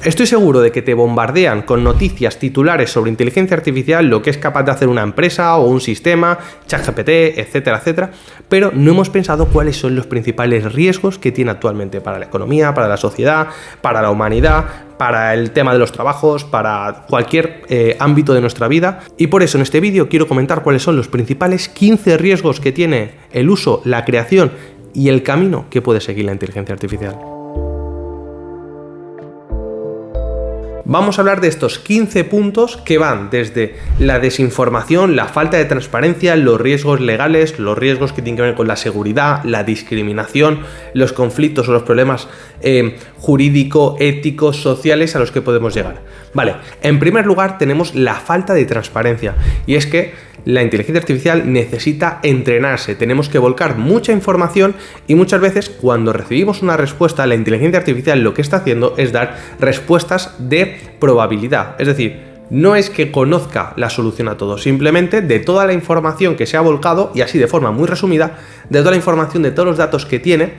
Estoy seguro de que te bombardean con noticias titulares sobre inteligencia artificial, lo que es capaz de hacer una empresa o un sistema, ChatGPT, etcétera, etcétera, pero no hemos pensado cuáles son los principales riesgos que tiene actualmente para la economía, para la sociedad, para la humanidad, para el tema de los trabajos, para cualquier ámbito de nuestra vida. Y por eso en este vídeo quiero comentar cuáles son los principales 15 riesgos que tiene el uso, la creación y el camino que puede seguir la inteligencia artificial. Vamos a hablar de estos 15 puntos que van desde la desinformación, la falta de transparencia, los riesgos legales, los riesgos que tienen que ver con la seguridad, la discriminación, los conflictos o los problemas jurídicos, éticos, sociales a los que podemos llegar. Vale, en primer lugar tenemos la falta de transparencia, y es que la inteligencia artificial necesita entrenarse, tenemos que volcar mucha información y muchas veces cuando recibimos una respuesta, la inteligencia artificial lo que está haciendo es dar respuestas de probabilidad, es decir, no es que conozca la solución a todo, simplemente de toda la información que se ha volcado, y así de forma muy resumida, de toda la información, de todos los datos que tiene,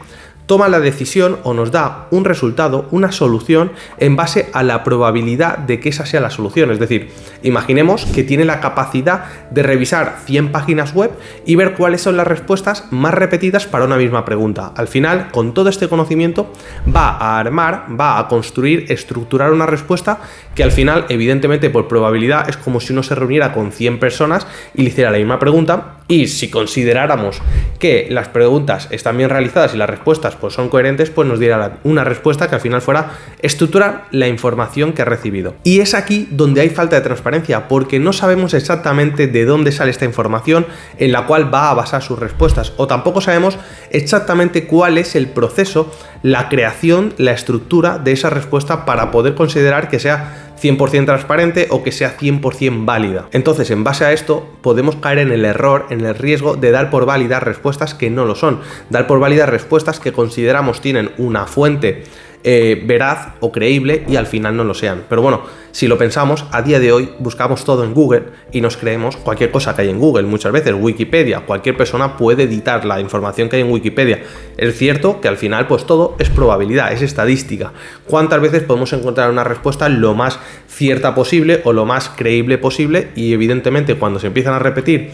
toma la decisión o nos da un resultado, una solución en base a la probabilidad de que esa sea la solución. Es decir, imaginemos que tiene la capacidad de revisar 100 páginas web y ver cuáles son las respuestas más repetidas para una misma pregunta. Al final, con todo este conocimiento, va a armar, va a construir, estructurar una respuesta que al final, evidentemente, por probabilidad, es como si uno se reuniera con 100 personas y le hiciera la misma pregunta, y si consideráramos que las preguntas están bien realizadas y las respuestas pues son coherentes, pues nos diera una respuesta que al final fuera estructurar la información que ha recibido. Y es aquí donde hay falta de transparencia, porque no sabemos exactamente de dónde sale esta información en la cual va a basar sus respuestas, o tampoco sabemos exactamente cuál es el proceso, la creación, la estructura de esa respuesta para poder considerar que sea 100% transparente o que sea 100% válida. Entonces, en base a esto, podemos caer en el error, en el riesgo de dar por válidas respuestas que no lo son, dar por válidas respuestas que consideramos tienen una fuente veraz o creíble y al final no lo sean. Pero bueno, si lo pensamos, a día de hoy buscamos todo en Google y nos creemos cualquier cosa que hay en Google. Muchas veces Wikipedia, cualquier persona puede editar la información que hay en Wikipedia. Es cierto que al final pues todo es probabilidad, es estadística. ¿Cuántas veces podemos encontrar una respuesta lo más cierta posible o lo más creíble posible? Y evidentemente cuando se empiezan a repetir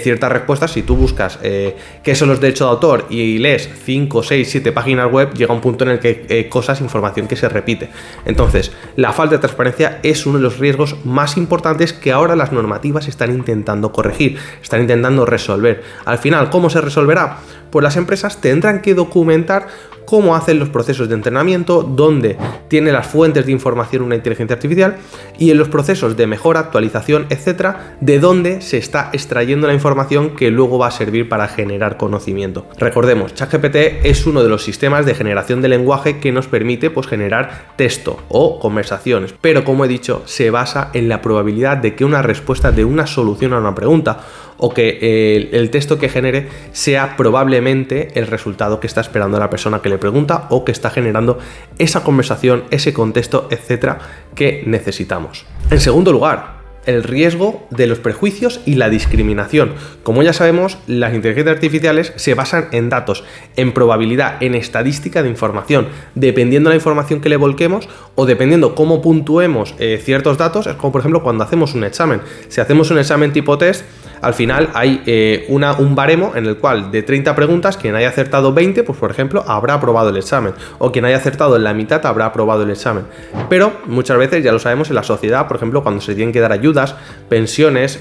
ciertas respuestas, si tú buscas qué son los derechos de autor y lees 5, 6, 7 páginas web, llega un punto en el que información que se repite. Entonces, la falta de transparencia es uno de los riesgos más importantes que ahora las normativas están intentando corregir, están intentando resolver. Al final, ¿cómo se resolverá? Pues las empresas tendrán que documentar cómo hacen los procesos de entrenamiento, dónde tiene las fuentes de información una inteligencia artificial y en los procesos de mejora, actualización, etcétera, de dónde se está extrayendo la información que luego va a servir para generar conocimiento. Recordemos, ChatGPT es uno de los sistemas de generación de lenguaje que nos permite pues, generar texto o conversaciones, pero como he dicho, se basa en la probabilidad de que una respuesta de una solución a una pregunta o que el texto que genere sea probablemente el resultado que está esperando la persona que le pregunta o que está generando esa conversación, ese contexto, etcétera, que necesitamos. En segundo lugar, el riesgo de los prejuicios y la discriminación. Como ya sabemos, las inteligencias artificiales se basan en datos, en probabilidad, en estadística de información. Dependiendo de la información que le volquemos o dependiendo cómo puntuemos ciertos datos, es como por ejemplo cuando hacemos un examen. Si hacemos un examen tipo test, al final hay un baremo en el cual de 30 preguntas, quien haya acertado 20, pues por ejemplo, habrá aprobado el examen, o quien haya acertado en la mitad habrá aprobado el examen. Pero muchas veces, ya lo sabemos, en la sociedad, por ejemplo, cuando se tienen que dar ayudas, pensiones,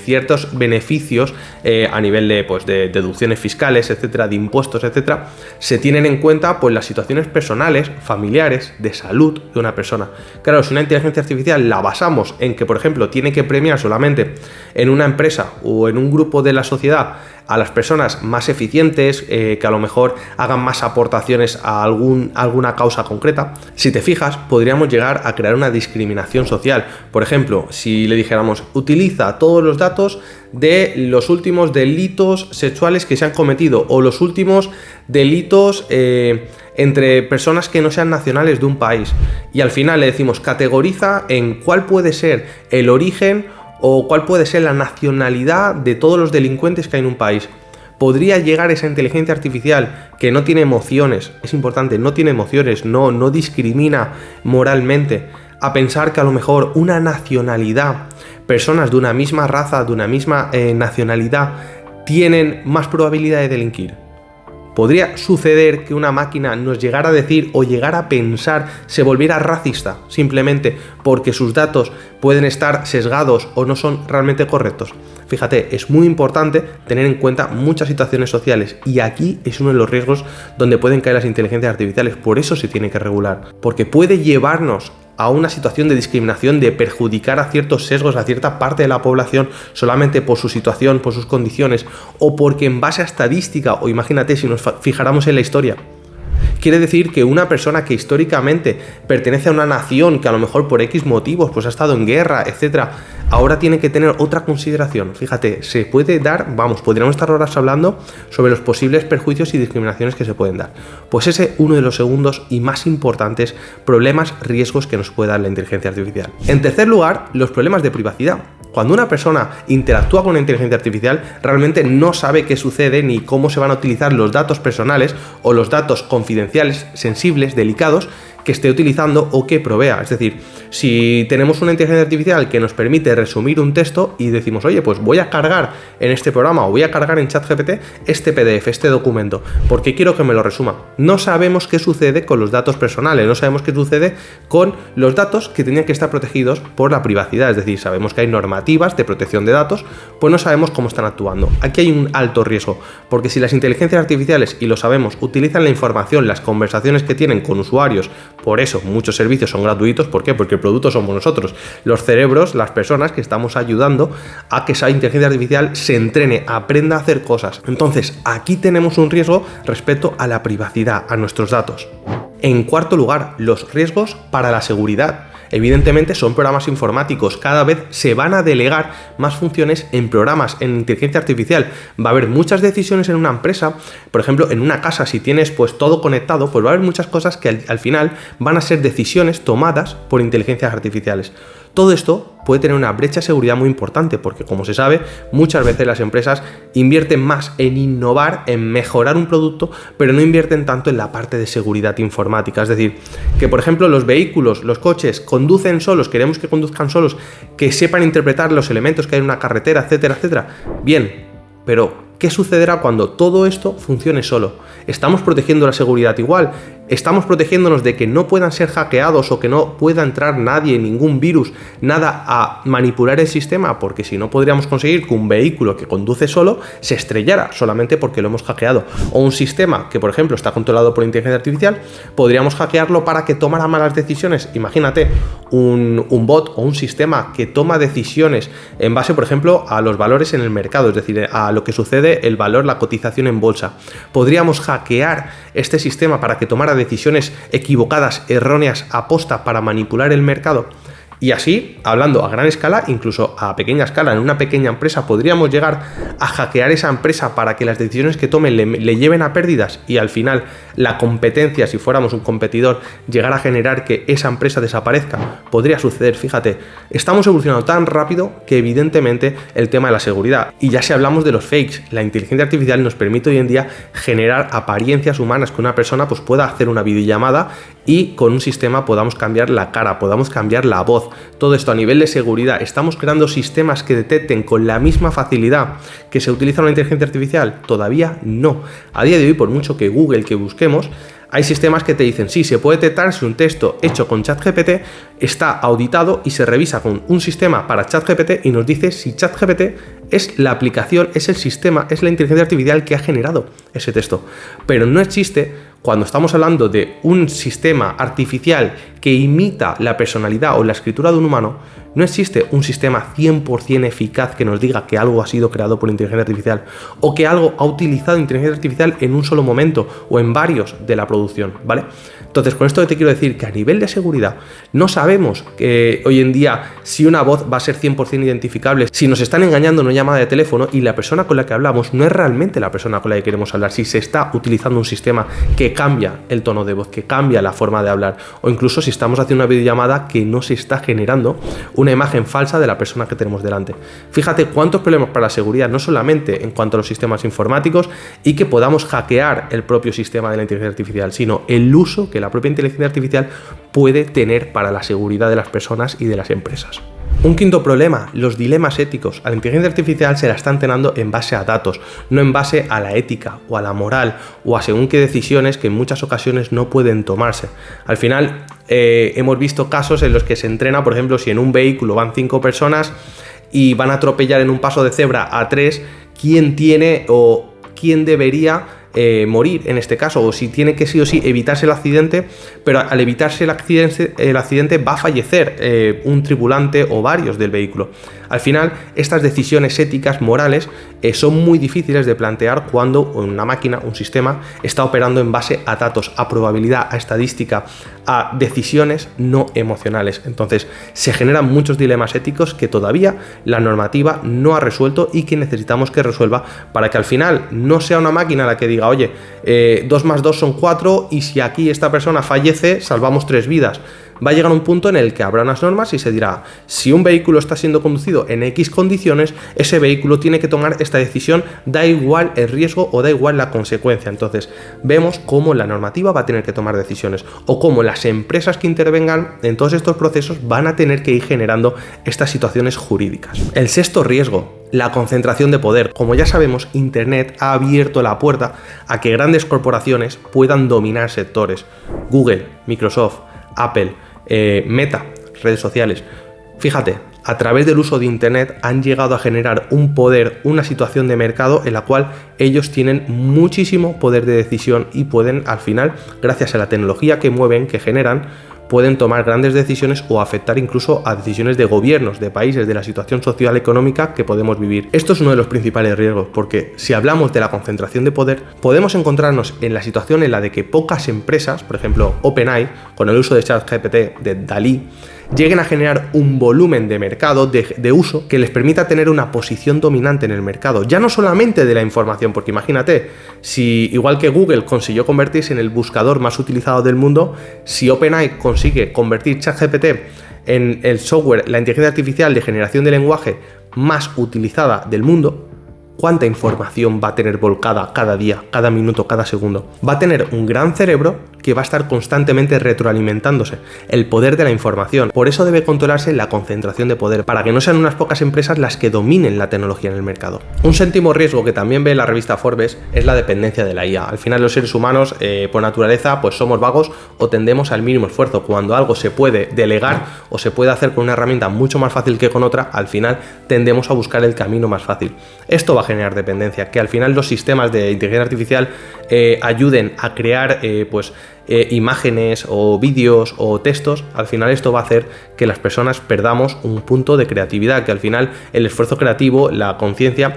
ciertos beneficios a nivel de deducciones fiscales, etcétera, de impuestos, etcétera, se tienen en cuenta pues las situaciones personales, familiares, de salud de una persona. Claro, si una inteligencia artificial la basamos en que, por ejemplo, tiene que premiar solamente en una empresa o en un grupo de la sociedad a las personas más eficientes, que a lo mejor hagan más aportaciones a alguna causa concreta, si te fijas, podríamos llegar a crear una discriminación social. Por ejemplo, si le dijéramos, utiliza todos los datos de los últimos delitos sexuales que se han cometido o los últimos delitos entre personas que no sean nacionales de un país, y al final le decimos, categoriza en cuál puede ser el origen o cuál puede ser la nacionalidad de todos los delincuentes que hay en un país. ¿Podría llegar esa inteligencia artificial que no tiene emociones, es importante, no tiene emociones, no discrimina moralmente, a pensar que a lo mejor una nacionalidad, personas de una misma raza, de una misma nacionalidad, tienen más probabilidad de delinquir? ¿Podría suceder que una máquina nos llegara a decir o llegara a pensar, se volviera racista simplemente porque sus datos pueden estar sesgados o no son realmente correctos? Fíjate, es muy importante tener en cuenta muchas situaciones sociales y aquí es uno de los riesgos donde pueden caer las inteligencias artificiales. Por eso se tiene que regular, porque puede llevarnos a una situación de discriminación, de perjudicar a ciertos sesgos, a cierta parte de la población solamente por su situación, por sus condiciones, o porque en base a estadística, o imagínate si nos fijáramos en la historia, quiere decir que una persona que históricamente pertenece a una nación que a lo mejor por X motivos pues ha estado en guerra, etcétera, ahora tiene que tener otra consideración. Fíjate, se puede dar, podríamos estar horas hablando sobre los posibles perjuicios y discriminaciones que se pueden dar. Pues ese es uno de los segundos y más importantes problemas, riesgos que nos puede dar la inteligencia artificial. En tercer lugar, los problemas de privacidad. Cuando una persona interactúa con una inteligencia artificial, realmente no sabe qué sucede ni cómo se van a utilizar los datos personales o los datos confidenciales, sensibles, delicados, que esté utilizando o que provea. Es decir, si tenemos una inteligencia artificial que nos permite resumir un texto y decimos, oye, pues voy a cargar en este programa o voy a cargar en ChatGPT este PDF, este documento, porque quiero que me lo resuma. No sabemos qué sucede con los datos personales, no sabemos qué sucede con los datos que tenían que estar protegidos por la privacidad. Es decir, sabemos que hay normativas de protección de datos, pues no sabemos cómo están actuando. Aquí hay un alto riesgo, porque si las inteligencias artificiales, y lo sabemos, utilizan la información, las conversaciones que tienen con usuarios, por eso muchos servicios son gratuitos. ¿Por qué? Porque el producto somos nosotros, los cerebros, las personas que estamos ayudando a que esa inteligencia artificial se entrene, aprenda a hacer cosas. Entonces, aquí tenemos un riesgo respecto a la privacidad, a nuestros datos. En cuarto lugar, los riesgos para la seguridad. Evidentemente son programas informáticos, cada vez se van a delegar más funciones en programas, en inteligencia artificial. Va a haber muchas decisiones en una empresa, por ejemplo, en una casa, si tienes pues todo conectado, pues va a haber muchas cosas que al final van a ser decisiones tomadas por inteligencias artificiales. Todo esto puede tener una brecha de seguridad muy importante porque, como se sabe, muchas veces las empresas invierten más en innovar, en mejorar un producto, pero no invierten tanto en la parte de seguridad informática. Es decir, que por ejemplo los vehículos, los coches conducen solos, queremos que conduzcan solos, que sepan interpretar los elementos que hay en una carretera, etcétera, etcétera. Bien, pero ¿qué sucederá cuando todo esto funcione solo? ¿Estamos protegiendo la seguridad igual? ¿Estamos protegiéndonos de que no puedan ser hackeados o que no pueda entrar nadie, ningún virus, nada a manipular el sistema? Porque si no, podríamos conseguir que un vehículo que conduce solo se estrellara solamente porque lo hemos hackeado. O un sistema que, por ejemplo, está controlado por inteligencia artificial, podríamos hackearlo para que tomara malas decisiones. Imagínate un bot o un sistema que toma decisiones en base, por ejemplo, a los valores en el mercado, es decir, a lo que sucede, el valor, la cotización en bolsa. Podríamos hackear este sistema para que tomara decisiones equivocadas, erróneas, aposta para manipular el mercado. Y así, hablando a gran escala, incluso a pequeña escala, en una pequeña empresa, podríamos llegar a hackear esa empresa para que las decisiones que tomen le lleven a pérdidas y al final la competencia, si fuéramos un competidor, llegar a generar que esa empresa desaparezca. Podría suceder, fíjate, estamos evolucionando tan rápido que evidentemente el tema de la seguridad, y ya si hablamos de los fakes, la inteligencia artificial nos permite hoy en día generar apariencias humanas, que una persona pues pueda hacer una videollamada y con un sistema podamos cambiar la cara, podamos cambiar la voz. Todo esto a nivel de seguridad. Estamos creando sistemas que detecten con la misma facilidad que se utiliza una inteligencia artificial. Todavía no. A día de hoy, por mucho que Google, que busquemos, hay sistemas que te dicen, sí, se puede detectar si un texto hecho con ChatGPT está auditado y se revisa con un sistema para ChatGPT y nos dice si ChatGPT es la aplicación, es el sistema, es la inteligencia artificial que ha generado ese texto. Pero no existe, cuando estamos hablando de un sistema artificial que imita la personalidad o la escritura de un humano, no existe un sistema 100% eficaz que nos diga que algo ha sido creado por inteligencia artificial o que algo ha utilizado inteligencia artificial en un solo momento o en varios de la producción, ¿vale? Entonces, con esto te quiero decir que a nivel de seguridad no sabemos que hoy en día si una voz va a ser 100% identificable, si nos están engañando en una llamada de teléfono y la persona con la que hablamos no es realmente la persona con la que queremos hablar, si se está utilizando un sistema que cambia el tono de voz, que cambia la forma de hablar, o incluso si estamos haciendo una videollamada que no se está generando una imagen falsa de la persona que tenemos delante. Fíjate cuántos problemas para la seguridad, no solamente en cuanto a los sistemas informáticos y que podamos hackear el propio sistema de la inteligencia artificial, sino el uso que la propia inteligencia artificial puede tener para la seguridad de las personas y de las empresas. Un quinto problema, los dilemas éticos. A la inteligencia artificial se la están entrenando en base a datos, no en base a la ética o a la moral o a según qué decisiones que en muchas ocasiones no pueden tomarse. Al final hemos visto casos en los que se entrena, por ejemplo, si en un vehículo van 5 personas y van a atropellar en un paso de cebra a 3, ¿quién tiene o quién debería morir en este caso? O si tiene que sí o sí evitarse el accidente, pero al evitarse el accidente va a fallecer un tripulante o varios del vehículo. Al final, estas decisiones éticas, morales, son muy difíciles de plantear cuando una máquina, un sistema, está operando en base a datos, a probabilidad, a estadística, a decisiones no emocionales. Entonces, se generan muchos dilemas éticos que todavía la normativa no ha resuelto y que necesitamos que resuelva para que al final no sea una máquina la que diga, oye, 2 más 2 son 4 y si aquí esta persona fallece, salvamos 3 vidas. Va a llegar un punto en el que habrá unas normas y se dirá, si un vehículo está siendo conducido en X condiciones, ese vehículo tiene que tomar esta decisión, da igual el riesgo o da igual la consecuencia. Entonces, vemos cómo la normativa va a tener que tomar decisiones o cómo las empresas que intervengan en todos estos procesos van a tener que ir generando estas situaciones jurídicas. El sexto riesgo, la concentración de poder. Como ya sabemos, Internet ha abierto la puerta a que grandes corporaciones puedan dominar sectores. Google, Microsoft, Apple, Meta, redes sociales. Fíjate, a través del uso de Internet han llegado a generar un poder, una situación de mercado en la cual ellos tienen muchísimo poder de decisión y pueden, al final, gracias a la tecnología que mueven, que generan, pueden tomar grandes decisiones o afectar incluso a decisiones de gobiernos, de países, de la situación social económica que podemos vivir. Esto es uno de los principales riesgos, porque si hablamos de la concentración de poder, podemos encontrarnos en la situación en la de que pocas empresas, por ejemplo OpenAI, con el uso de ChatGPT, de DALL-E, lleguen a generar un volumen de mercado, de uso, que les permita tener una posición dominante en el mercado. Ya no solamente de la información, porque imagínate, si igual que Google consiguió convertirse en el buscador más utilizado del mundo, si OpenAI consigue convertir ChatGPT en el software, la inteligencia artificial de generación de lenguaje más utilizada del mundo, ¿cuánta información va a tener volcada cada día, cada minuto, cada segundo? Va a tener un gran cerebro que va a estar constantemente retroalimentándose. El poder de la información. Por eso debe controlarse la concentración de poder, para que no sean unas pocas empresas las que dominen la tecnología en el mercado. Un séptimo riesgo que también ve la revista Forbes es la dependencia de la IA. Al final los seres humanos, por naturaleza, pues somos vagos o tendemos al mínimo esfuerzo. Cuando algo se puede delegar o se puede hacer con una herramienta mucho más fácil que con otra, al final tendemos a buscar el camino más fácil. Esto va a generar dependencia, que al final los sistemas de inteligencia artificial ayuden a crear imágenes o vídeos o textos. Al final esto va a hacer que las personas perdamos un punto de creatividad, que al final el esfuerzo creativo, la conciencia,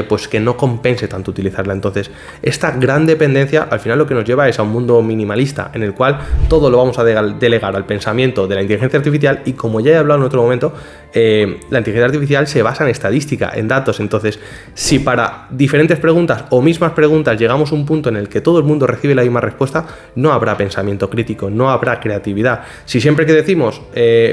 pues que no compense tanto utilizarla. Entonces, esta gran dependencia al final lo que nos lleva es a un mundo minimalista en el cual todo lo vamos a delegar al pensamiento de la inteligencia artificial, y como ya he hablado en otro momento, la inteligencia artificial se basa en estadística, en datos. Entonces, si para diferentes preguntas o mismas preguntas llegamos a un punto en el que todo el mundo recibe la misma respuesta, no habrá pensamiento crítico, no habrá creatividad. Si siempre que decimos,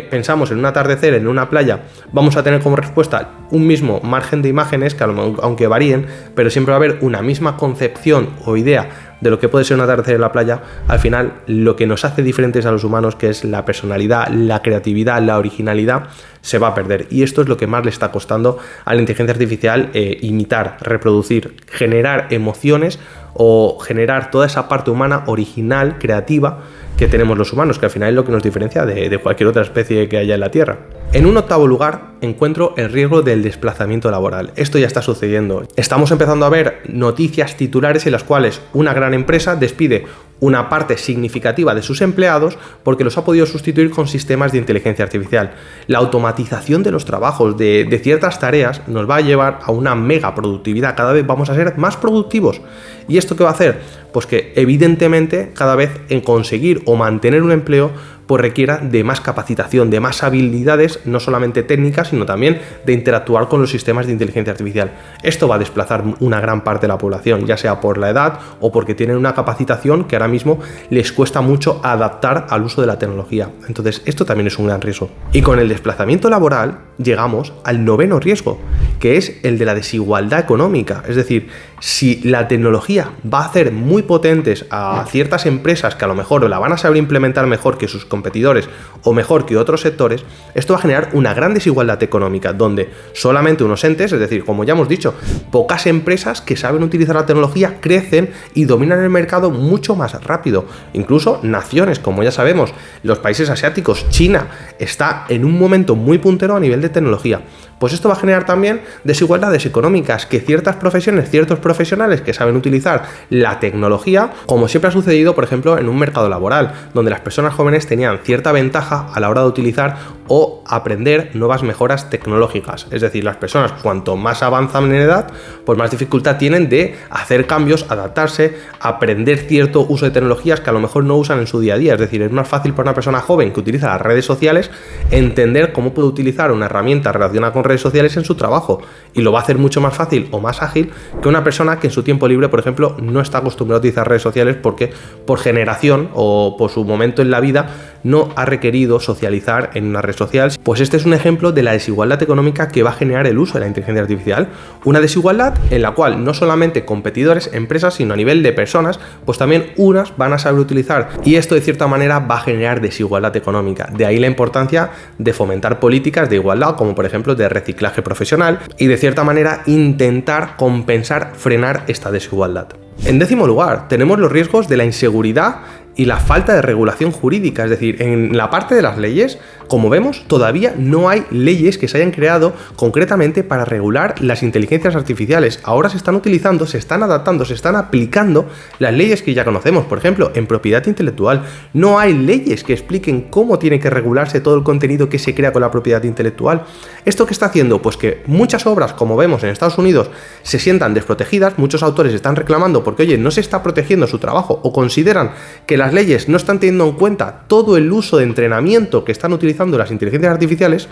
pensamos en un atardecer, en una playa, vamos a tener como respuesta un mismo margen de imágenes, que aunque varíen, pero siempre va a haber una misma concepción o idea de lo que puede ser un atardecer en la playa, al final lo que nos hace diferentes a los humanos, que es la personalidad, la creatividad, la originalidad, se va a perder. Y esto es lo que más le está costando a la inteligencia artificial, imitar, reproducir, generar emociones o generar toda esa parte humana, original, creativa, que tenemos los humanos, que al final es lo que nos diferencia de cualquier otra especie que haya en la Tierra. En un octavo lugar encuentro el riesgo del desplazamiento laboral. Esto ya está sucediendo. Estamos empezando a ver noticias titulares en las cuales una gran empresa despide una parte significativa de sus empleados porque los ha podido sustituir con sistemas de inteligencia artificial. La automatización de los trabajos, de ciertas tareas, nos va a llevar a una mega productividad. Cada vez vamos a ser más productivos. ¿Y esto qué va a hacer? Pues que evidentemente cada vez en conseguir o mantener un empleo pues requiera de más capacitación, de más habilidades, no solamente técnicas, sino también de interactuar con los sistemas de inteligencia artificial. Esto va a desplazar una gran parte de la población, ya sea por la edad o porque tienen una capacitación que ahora mismo les cuesta mucho adaptar al uso de la tecnología. Entonces, esto también es un gran riesgo. Y con el desplazamiento laboral llegamos al noveno riesgo, que es el de la desigualdad económica. Es decir, si la tecnología va a hacer muy potentes a ciertas empresas que a lo mejor la van a saber implementar mejor que sus competidores o mejor que otros sectores, esto va a generar una gran desigualdad económica, donde solamente unos entes, es decir, como ya hemos dicho, pocas empresas que saben utilizar la tecnología crecen y dominan el mercado mucho más rápido. Incluso naciones, como ya sabemos, los países asiáticos, China, está en un momento muy puntero a nivel de tecnología. Pues esto va a generar también desigualdades económicas, que ciertas profesiones, ciertos profesionales que saben utilizar la tecnología, como siempre ha sucedido, por ejemplo, en un mercado laboral, donde las personas jóvenes tenían cierta ventaja a la hora de utilizar o aprender nuevas mejoras tecnológicas. Es decir, las personas cuanto más avanzan en edad, pues más dificultad tienen de hacer cambios, adaptarse, aprender cierto uso de tecnologías que a lo mejor no usan en su día a día. Es decir, es más fácil para una persona joven que utiliza las redes sociales entender cómo puede utilizar una herramienta relacionada con redes sociales en su trabajo, y lo va a hacer mucho más fácil o más ágil que una persona que en su tiempo libre, por ejemplo, no está acostumbrada a utilizar redes sociales porque por generación o por su momento en la vida no ha requerido socializar en una red social. Pues este es un ejemplo de la desigualdad económica que va a generar el uso de la inteligencia artificial, una desigualdad en la cual no solamente competidores, empresas, sino a nivel de personas, pues también unas van a saber utilizar, y esto de cierta manera va a generar desigualdad económica. De ahí la importancia de fomentar políticas de igualdad, como por ejemplo de reciclaje profesional, y de cierta manera intentar compensar, frenar esta desigualdad. En décimo lugar, tenemos los riesgos de la inseguridad y la falta de regulación jurídica. Es decir, en la parte de las leyes, como vemos, todavía no hay leyes que se hayan creado concretamente para regular las inteligencias artificiales. Ahora se están utilizando, se están adaptando, se están aplicando las leyes que ya conocemos. Por ejemplo, en propiedad intelectual no hay leyes que expliquen cómo tiene que regularse todo el contenido que se crea con la propiedad intelectual. ¿Esto qué está haciendo? Pues que muchas obras, como vemos en Estados Unidos, se sientan desprotegidas. Muchos autores están reclamando porque, oye, no se está protegiendo su trabajo, o consideran que las leyes no están teniendo en cuenta todo el uso de entrenamiento que están utilizando las inteligencias artificiales.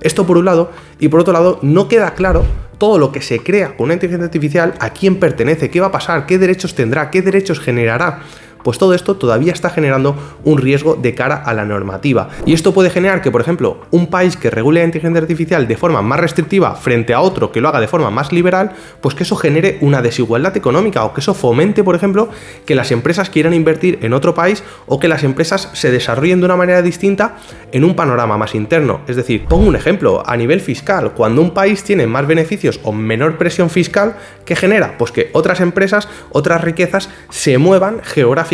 Esto por un lado, y por otro lado no queda claro todo lo que se crea con una inteligencia artificial, a quién pertenece, qué va a pasar, qué derechos tendrá, qué derechos generará. Pues todo esto todavía está generando un riesgo de cara a la normativa. Y esto puede generar que, por ejemplo, un país que regule la inteligencia artificial de forma más restrictiva frente a otro que lo haga de forma más liberal, pues que eso genere una desigualdad económica, o que eso fomente, por ejemplo, que las empresas quieran invertir en otro país, o que las empresas se desarrollen de una manera distinta en un panorama más interno. Es decir, pongo un ejemplo, a nivel fiscal, cuando un país tiene más beneficios o menor presión fiscal, ¿qué genera? Pues que otras empresas, otras riquezas se muevan geográficamente.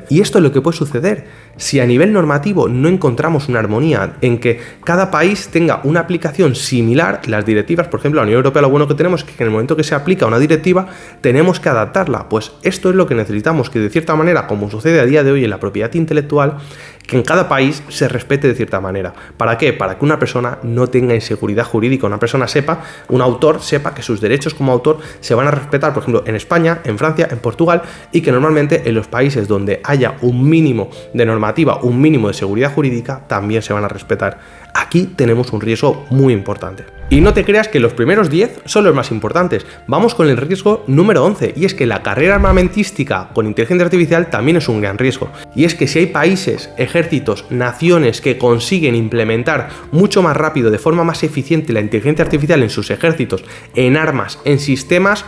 Y esto es lo que puede suceder si a nivel normativo no encontramos una armonía en que cada país tenga una aplicación similar. Las directivas, por ejemplo, la Unión Europea, lo bueno que tenemos es que en el momento que se aplica una directiva tenemos que adaptarla. Pues esto es lo que necesitamos, que de cierta manera, como sucede a día de hoy en la propiedad intelectual, que en cada país se respete de cierta manera. ¿Para qué? Para que una persona no tenga inseguridad jurídica, una persona sepa, un autor sepa que sus derechos como autor se van a respetar, por ejemplo, en España, en Francia, en Portugal, y que normalmente en los países donde haya un mínimo de normativa, un mínimo de seguridad jurídica, también se van a respetar. Aquí tenemos un riesgo muy importante. Y no te creas que los primeros 10 son los más importantes. Vamos con el riesgo número 11, y es que la carrera armamentística con inteligencia artificial también es un gran riesgo. Y es que si hay países, ejércitos, naciones que consiguen implementar mucho más rápido, de forma más eficiente, la inteligencia artificial en sus ejércitos, en armas, en sistemas,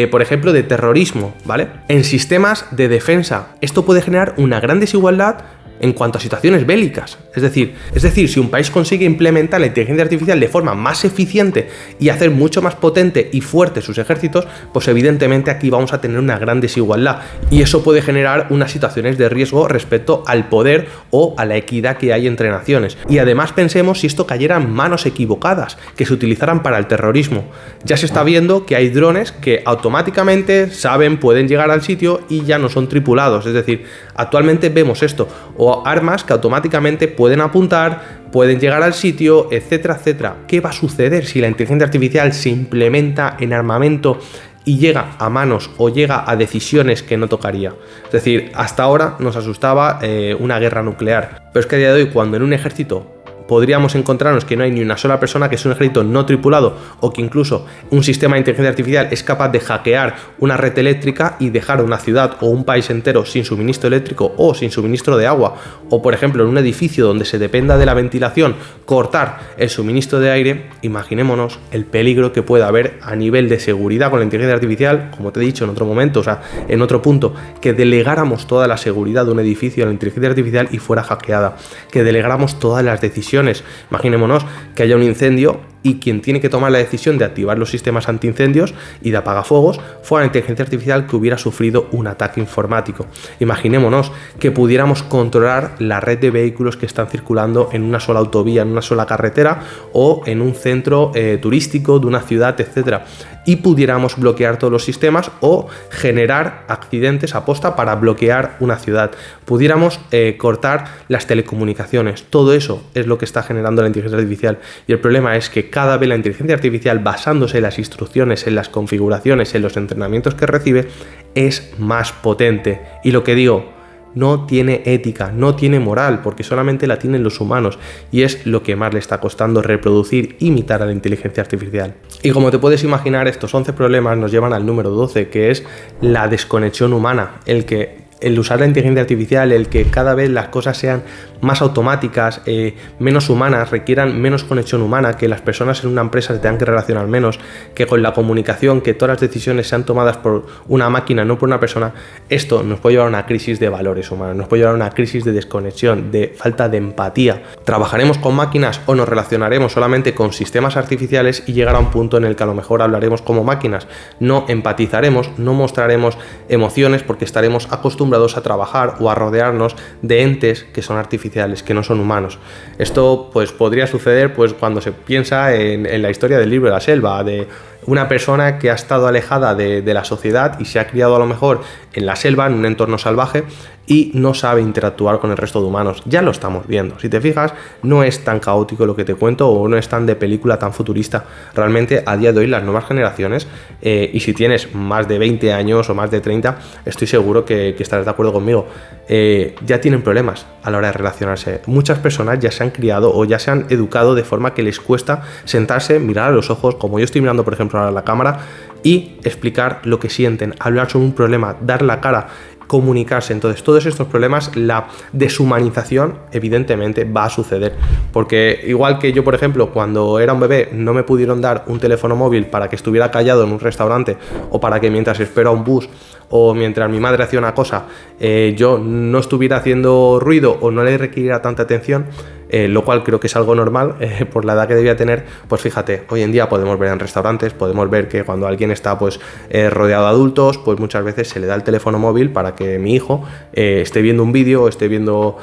por ejemplo, de terrorismo, ¿vale? En sistemas de defensa, esto puede generar una gran desigualdad en cuanto a situaciones bélicas. Es decir, si un país consigue implementar la inteligencia artificial de forma más eficiente y hacer mucho más potente y fuerte sus ejércitos, pues evidentemente aquí vamos a tener una gran desigualdad, y eso puede generar unas situaciones de riesgo respecto al poder o a la equidad que hay entre naciones. Y además pensemos si esto cayera en manos equivocadas, que se utilizaran para el terrorismo. Ya se está viendo que hay drones que automáticamente saben, pueden llegar al sitio y ya no son tripulados. Es decir, actualmente vemos esto, o armas que automáticamente pueden apuntar, pueden llegar al sitio, etcétera, etcétera. ¿Qué va a suceder si la inteligencia artificial se implementa en armamento y llega a manos o llega a decisiones que no tocaría. Es decir, hasta ahora nos asustaba una guerra nuclear, pero es que a día de hoy, cuando en un ejército podríamos encontrarnos que no hay ni una sola persona, que es un ejército no tripulado, o que incluso un sistema de inteligencia artificial es capaz de hackear una red eléctrica y dejar una ciudad o un país entero sin suministro eléctrico o sin suministro de agua, o por ejemplo en un edificio donde se dependa de la ventilación cortar el suministro de aire, imaginémonos el peligro que pueda haber a nivel de seguridad con la inteligencia artificial, como te he dicho en otro momento, o sea, en otro punto, que delegáramos toda la seguridad de un edificio a la inteligencia artificial y fuera hackeada, que delegáramos todas las decisiones. Imaginémonos que haya un incendio y quien tiene que tomar la decisión de activar los sistemas antiincendios y de apagafuegos fuera la inteligencia artificial que hubiera sufrido un ataque informático. Imaginémonos que pudiéramos controlar la red de vehículos que están circulando en una sola autovía, en una sola carretera o en un centro turístico de una ciudad, etcétera, y pudiéramos bloquear todos los sistemas o generar accidentes a posta para bloquear una ciudad. Pudiéramos cortar las telecomunicaciones. Todo eso es lo que está generando la inteligencia artificial, y el problema es que cada vez la inteligencia artificial, basándose en las instrucciones, en las configuraciones, en los entrenamientos que recibe, es más potente. Y lo que digo, no tiene ética, no tiene moral, porque solamente la tienen los humanos, y es lo que más le está costando reproducir, imitar a la inteligencia artificial. Y como te puedes imaginar, estos 11 problemas nos llevan al número 12, que es la desconexión humana, el usar la inteligencia artificial, el que cada vez las cosas sean más automáticas, menos humanas, requieran menos conexión humana, que las personas en una empresa se tengan que relacionar menos, que con la comunicación, que todas las decisiones sean tomadas por una máquina, no por una persona. Esto nos puede llevar a una crisis de valores humanos, nos puede llevar a una crisis de desconexión, de falta de empatía. Trabajaremos con máquinas o nos relacionaremos solamente con sistemas artificiales y llegará a un punto en el que a lo mejor hablaremos como máquinas, no empatizaremos, no mostraremos emociones porque estaremos acostumbrados a trabajar o a rodearnos de entes que son artificiales, que no son humanos. Esto pues podría suceder pues cuando se piensa en la historia del libro de la selva, de una persona que ha estado alejada de la sociedad y se ha criado a lo mejor en la selva, en un entorno salvaje, y no sabe interactuar con el resto de humanos. Ya lo estamos viendo. Si te fijas, no es tan caótico lo que te cuento, o no es tan de película, tan futurista. Realmente, a día de hoy, las nuevas generaciones, y si tienes más de 20 años o más de 30, estoy seguro que estarás de acuerdo conmigo, ya tienen problemas a la hora de relacionarse. Muchas personas ya se han criado o ya se han educado de forma que les cuesta sentarse, mirar a los ojos, como yo estoy mirando, por ejemplo, a la cámara, y explicar lo que sienten, hablar sobre un problema, dar la cara, comunicarse. Entonces, todos estos problemas, la deshumanización evidentemente va a suceder, porque igual que yo, por ejemplo, cuando era un bebé no me pudieron dar un teléfono móvil para que estuviera callado en un restaurante, o para que mientras espero a un bus o mientras mi madre hacía una cosa yo no estuviera haciendo ruido o no le requiriera tanta atención, lo cual creo que es algo normal por la edad que debía tener. Pues fíjate, hoy en día podemos ver en restaurantes, podemos ver que cuando alguien está pues rodeado de adultos, pues muchas veces se le da el teléfono móvil para que mi hijo esté viendo un vídeo o esté viendo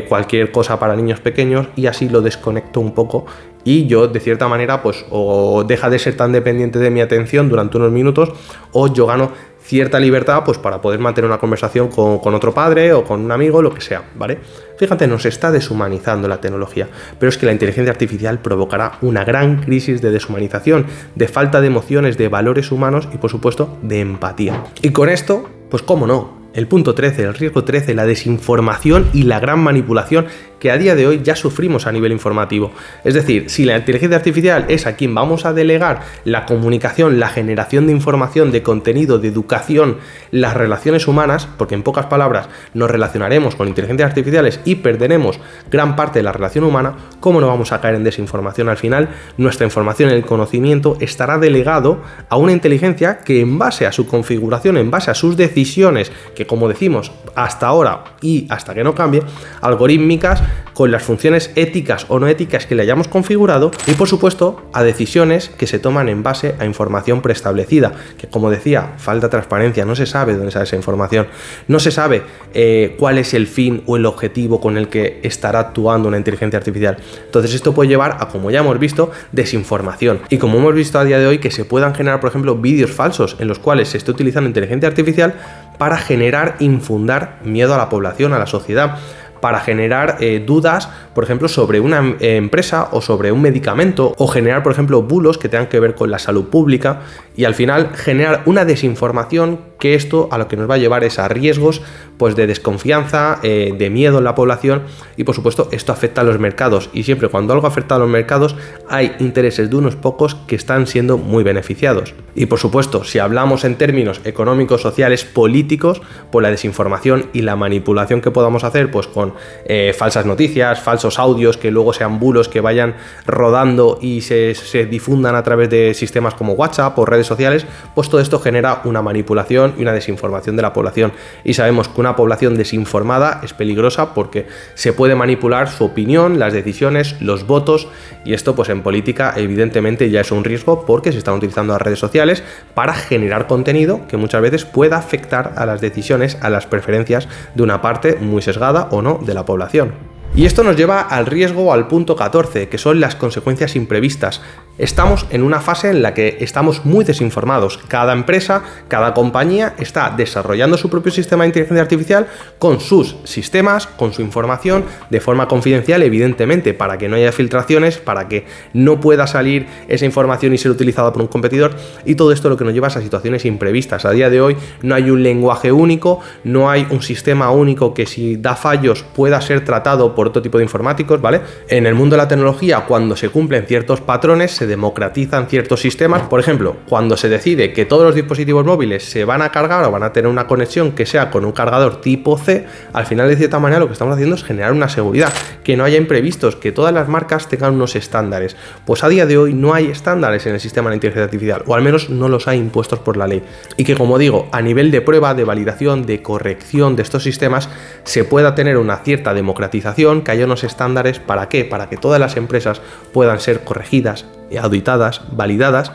cualquier cosa para niños pequeños, y así lo desconecto un poco, y yo de cierta manera pues o deja de ser tan dependiente de mi atención durante unos minutos, o yo gano cierta libertad pues para poder mantener una conversación con otro padre o con un amigo, lo que sea, ¿vale? Fíjate, nos está deshumanizando la tecnología, pero es que la inteligencia artificial provocará una gran crisis de deshumanización, de falta de emociones, de valores humanos y por supuesto de empatía. Y con esto, pues cómo no, el punto 13, el riesgo 13, la desinformación y la gran manipulación que a día de hoy ya sufrimos a nivel informativo. Es decir, si la inteligencia artificial es a quien vamos a delegar la comunicación, la generación de información, de contenido, de educación, las relaciones humanas, porque en pocas palabras nos relacionaremos con inteligencias artificiales y perderemos gran parte de la relación humana, ¿cómo no vamos a caer en desinformación? Al final, nuestra información, el conocimiento, estará delegado a una inteligencia que, en base a su configuración, en base a sus decisiones, que como decimos hasta ahora y hasta que no cambie, algorítmicas, con las funciones éticas o no éticas que le hayamos configurado, y por supuesto a decisiones que se toman en base a información preestablecida, que como decía, falta transparencia, no se sabe dónde sale esa información, no se sabe cuál es el fin o el objetivo con el que estará actuando una inteligencia artificial. Entonces esto puede llevar a, como ya hemos visto, desinformación, y como hemos visto a día de hoy, que se puedan generar, por ejemplo, vídeos falsos en los cuales se esté utilizando inteligencia artificial para generar, infundar miedo a la población, a la sociedad, para generar dudas, por ejemplo, sobre una empresa o sobre un medicamento, o generar, por ejemplo, bulos que tengan que ver con la salud pública, y al final generar una desinformación, que esto a lo que nos va a llevar es a riesgos pues de desconfianza, de miedo en la población, y por supuesto esto afecta a los mercados, y siempre cuando algo afecta a los mercados hay intereses de unos pocos que están siendo muy beneficiados. Y por supuesto, si hablamos en términos económicos, sociales, políticos, pues la desinformación y la manipulación que podamos hacer pues con falsas noticias, falsos audios que luego sean bulos que vayan rodando y se difundan a través de sistemas como WhatsApp o redes sociales, pues todo esto genera una manipulación y una desinformación de la población, y sabemos que una población desinformada es peligrosa porque se puede manipular su opinión, las decisiones, los votos, y esto pues en política evidentemente ya es un riesgo porque se están utilizando las redes sociales para generar contenido que muchas veces pueda afectar a las decisiones, a las preferencias de una parte muy sesgada o no de la población. Y esto nos lleva al riesgo, al punto 14, que son las consecuencias imprevistas. Estamos en una fase en la que estamos muy desinformados. Cada empresa, cada compañía está desarrollando su propio sistema de inteligencia artificial con sus sistemas, con su información, de forma confidencial, evidentemente, para que no haya filtraciones, para que no pueda salir esa información y ser utilizada por un competidor, y todo esto lo que nos lleva a situaciones imprevistas. A día de hoy no hay un lenguaje único, no hay un sistema único que si da fallos pueda ser tratado por otro tipo de informáticos, ¿vale? En el mundo de la tecnología, cuando se cumplen ciertos patrones, se democratizan ciertos sistemas. Por ejemplo, cuando se decide que todos los dispositivos móviles se van a cargar o van a tener una conexión que sea con un cargador tipo C, al final de cierta manera lo que estamos haciendo es generar una seguridad, que no haya imprevistos, que todas las marcas tengan unos estándares. Pues a día de hoy no hay estándares en el sistema de inteligencia artificial, o al menos no los hay impuestos por la ley, y que, como digo, a nivel de prueba, de validación, de corrección de estos sistemas, se pueda tener una cierta democratización, que haya unos estándares. ¿Para qué? Para que todas las empresas puedan ser corregidas, auditadas, validadas,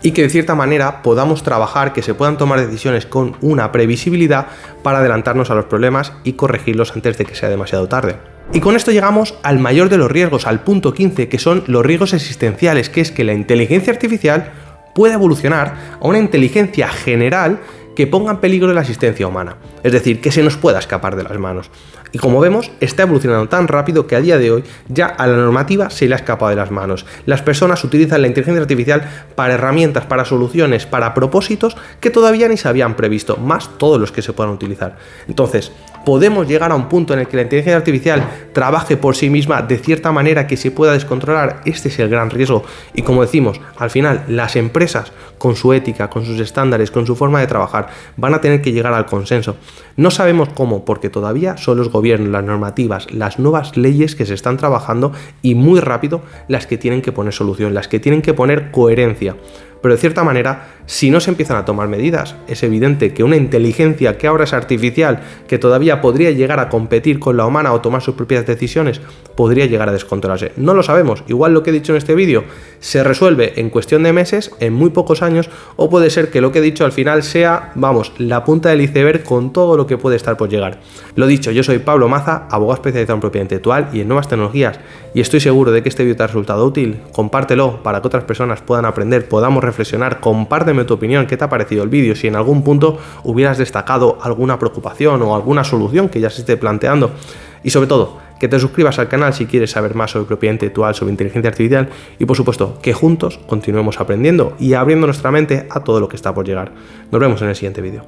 y que de cierta manera podamos trabajar, que se puedan tomar decisiones con una previsibilidad para adelantarnos a los problemas y corregirlos antes de que sea demasiado tarde. Y con esto llegamos al mayor de los riesgos, al punto 15, que son los riesgos existenciales, que es que la inteligencia artificial pueda evolucionar a una inteligencia general que ponga en peligro la existencia humana, es decir, que se nos pueda escapar de las manos. Y como vemos, está evolucionando tan rápido que a día de hoy ya a la normativa se le ha escapado de las manos. Las personas utilizan la inteligencia artificial para herramientas, para soluciones, para propósitos que todavía ni se habían previsto, más todos los que se puedan utilizar. Entonces, podemos llegar a un punto en el que la inteligencia artificial trabaje por sí misma de cierta manera que se pueda descontrolar. Este es el gran riesgo. Y como decimos, al final las empresas, con su ética, con sus estándares, con su forma de trabajar, van a tener que llegar al consenso. No sabemos cómo, porque todavía son los gobiernos, las normativas, las nuevas leyes que se están trabajando, y muy rápido, las que tienen que poner solución, las que tienen que poner coherencia. Pero de cierta manera, si no se empiezan a tomar medidas, es evidente que una inteligencia que ahora es artificial, que todavía podría llegar a competir con la humana o tomar sus propias decisiones, podría llegar a descontrolarse. No lo sabemos. Igual lo que he dicho en este vídeo se resuelve en cuestión de meses, en muy pocos años, o puede ser que lo que he dicho al final sea, vamos, la punta del iceberg con todo lo que puede estar por llegar. Lo dicho, yo soy Pablo Maza, abogado especializado en propiedad intelectual y en nuevas tecnologías, y estoy seguro de que este vídeo te ha resultado útil. Compártelo para que otras personas puedan aprender, podamos reflexionar. Compárteme tu opinión, qué te ha parecido el vídeo, si en algún punto hubieras destacado alguna preocupación o alguna solución que ya se esté planteando, y sobre todo, que te suscribas al canal si quieres saber más sobre propiedad intelectual, sobre inteligencia artificial, y por supuesto, que juntos continuemos aprendiendo y abriendo nuestra mente a todo lo que está por llegar. Nos vemos en el siguiente vídeo.